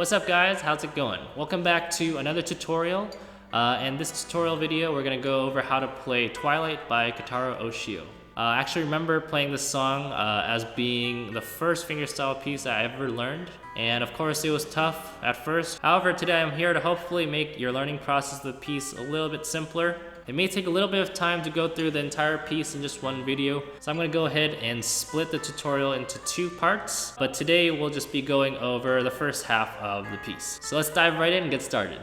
What's up guys, how's it going? Welcome back to another tutorial. In this tutorial video we're going to go over how to play Twilight by Kotaro Oshio. I actually remember playing this song as being the first fingerstyle piece I ever learned, and of course it was tough at first. However, today I'm here to hopefully make your learning process of the piece a little bit simpler. It may take a little bit of time to go through the entire piece in just one video, so I'm going to go ahead and split the tutorial into two parts, but today we'll just be going over the first half of the piece. So let's dive right in and get started.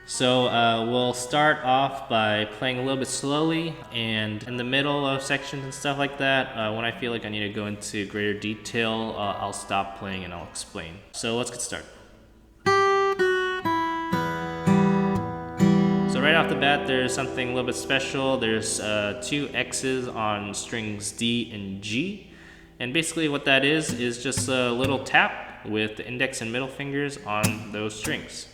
So we'll start off by playing a little bit slowly, and in the middle of sections and stuff like that, when I feel like I need to go into greater detail, I'll stop playing and I'll explain. So let's get started. So right off the bat, there's something a little bit special. There's two X's on strings D and G, and basically what that is just a little tap with the index and middle fingers on those strings.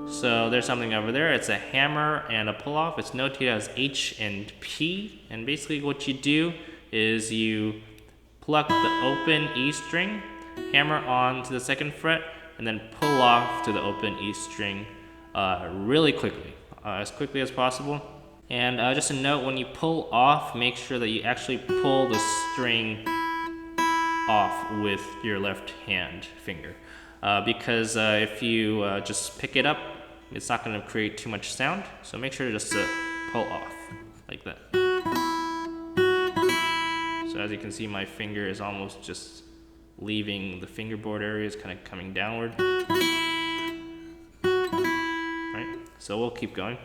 So there's something over there. It's a hammer and a pull-off. It's notated as H and P. And basically what you do is you pluck the open E string, hammer on to the second fret, and then pull off to the open E string really quickly, as quickly as possible. And just a note, when you pull off, make sure that you actually pull the string off with your left hand finger. Because if you just pick it up, it's not going to create too much sound, so make sure just to pull off, like that. So as you can see, my finger is almost just leaving the fingerboard area, it's kind of coming downward. Right, so we'll keep going.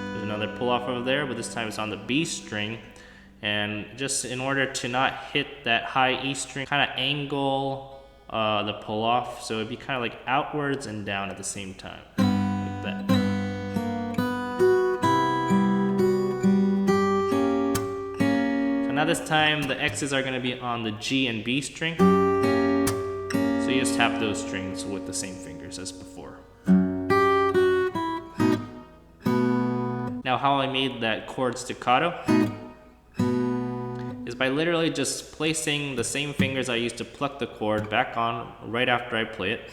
There's another pull off over there, but this time it's on the B string. And just in order to not hit that high E string, kind of angle the pull off, so it'd be kind of like outwards and down at the same time, like that. So now this time the X's are going to be on the G and B string, so you just tap those strings with the same fingers as before. Now how I made that chord staccato is by literally just placing the same fingers I used to pluck the chord back on right after I play it.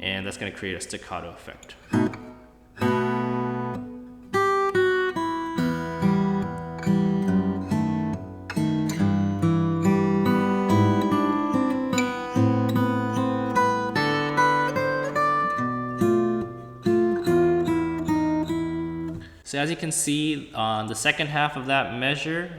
And that's going to create a staccato effect. So as you can see, on the second half of that measure,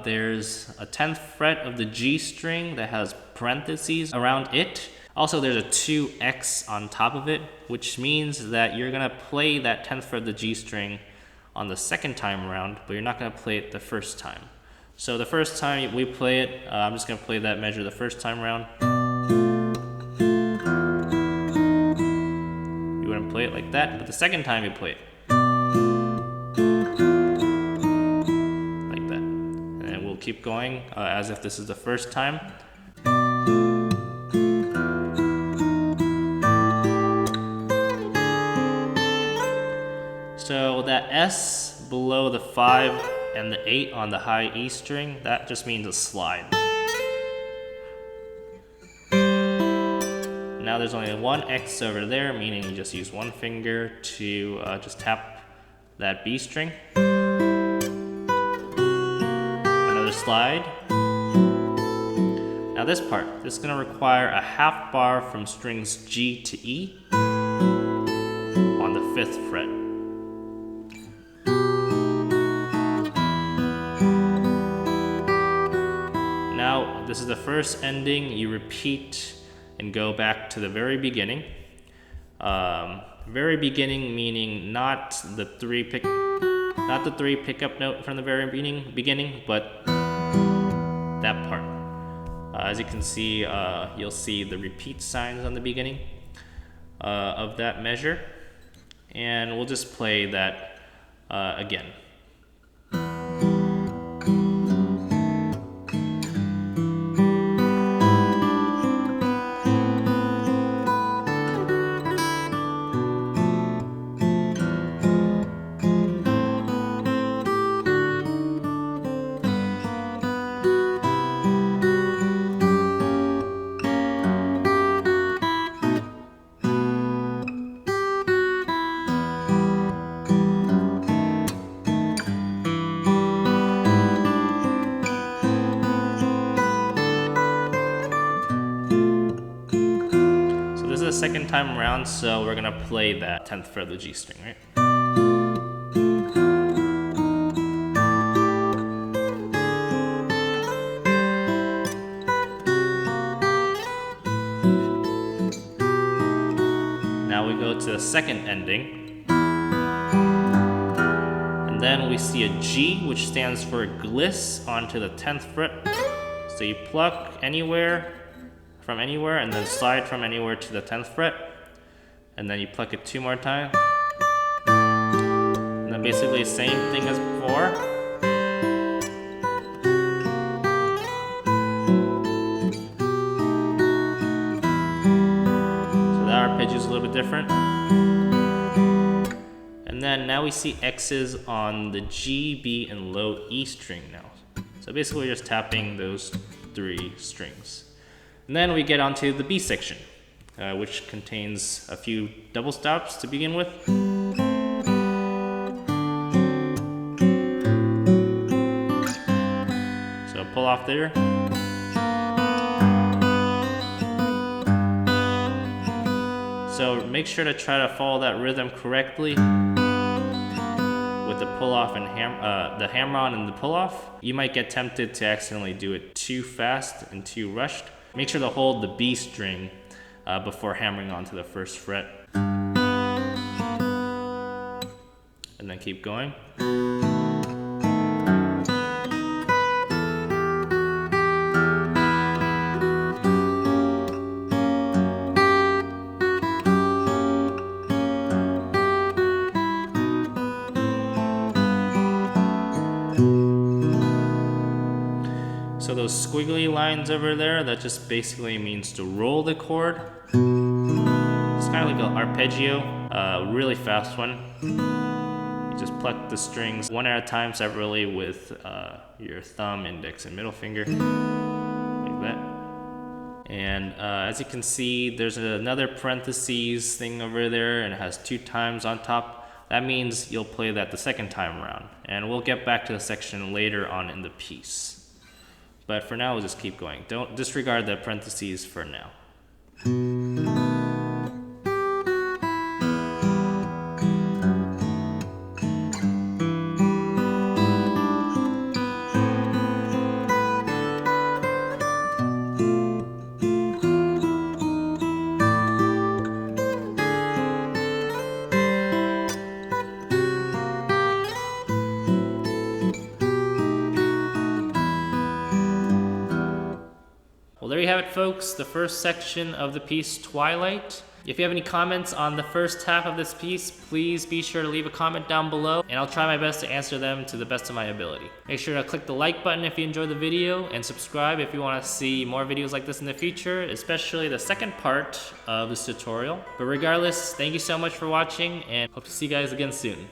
there's a 10th fret of the G string that has parentheses around it. Also, there's a 2X on top of it, which means that you're gonna play that 10th fret of the G string on the second time around, but you're not gonna play it the first time. So the first time we play it, I'm just gonna play that measure the first time around. You wouldn't play it like that, but the second time you play it. Keep going as if this is the first time. So that S below the 5 and the 8 on the high E string, that just means a slide. Now there's only one X over there, meaning you just use one finger to just tap that B string. Slide. Now this part, this is going to require a half bar from strings G to E on the 5th fret. Now this is the first ending. You repeat and go back to the very beginning. Very beginning meaning not the three pickup note from the very beginning, but that part. As you can see, you'll see the repeat signs on the beginning of that measure, and we'll just play that again. This is the second time around, so we're gonna play that 10th fret of the G string, right? Now we go to the second ending. And then we see a G, which stands for gliss, onto the 10th fret. So you pluck anywhere, from anywhere, and then slide from anywhere to the 10th fret, and then you pluck it 2 more times, and then basically same thing as before. So that arpeggio is a little bit different. And then now we see X's on the G, B, and low E string now. So basically we're just tapping those 3 strings. And then we get onto the B section, which contains a few double stops to begin with. So pull off there. So make sure to try to follow that rhythm correctly with the pull off and the hammer on and the pull off. You might get tempted to accidentally do it too fast and too rushed. Make sure to hold the B string before hammering onto the 1st fret. And then keep going. So those squiggly lines over there, that just basically means to roll the chord. It's kind of like an arpeggio, a really fast one. You just pluck the strings one at a time separately with your thumb, index, and middle finger, like that. And as you can see, there's another parentheses thing over there, and it has 2 times on top. That means you'll play that the 2nd time around. And we'll get back to the section later on in the piece. But for now, we'll just keep going. Don't disregard the parentheses for now. Well, there you have it, folks, the first section of the piece Twilight. If you have any comments on the first half of this piece, please be sure to leave a comment down below, and I'll try my best to answer them to the best of my ability. Make sure to click the like button if you enjoyed the video, and subscribe if you want to see more videos like this in the future, especially the second part of this tutorial. But regardless, thank you so much for watching, and hope to see you guys again soon.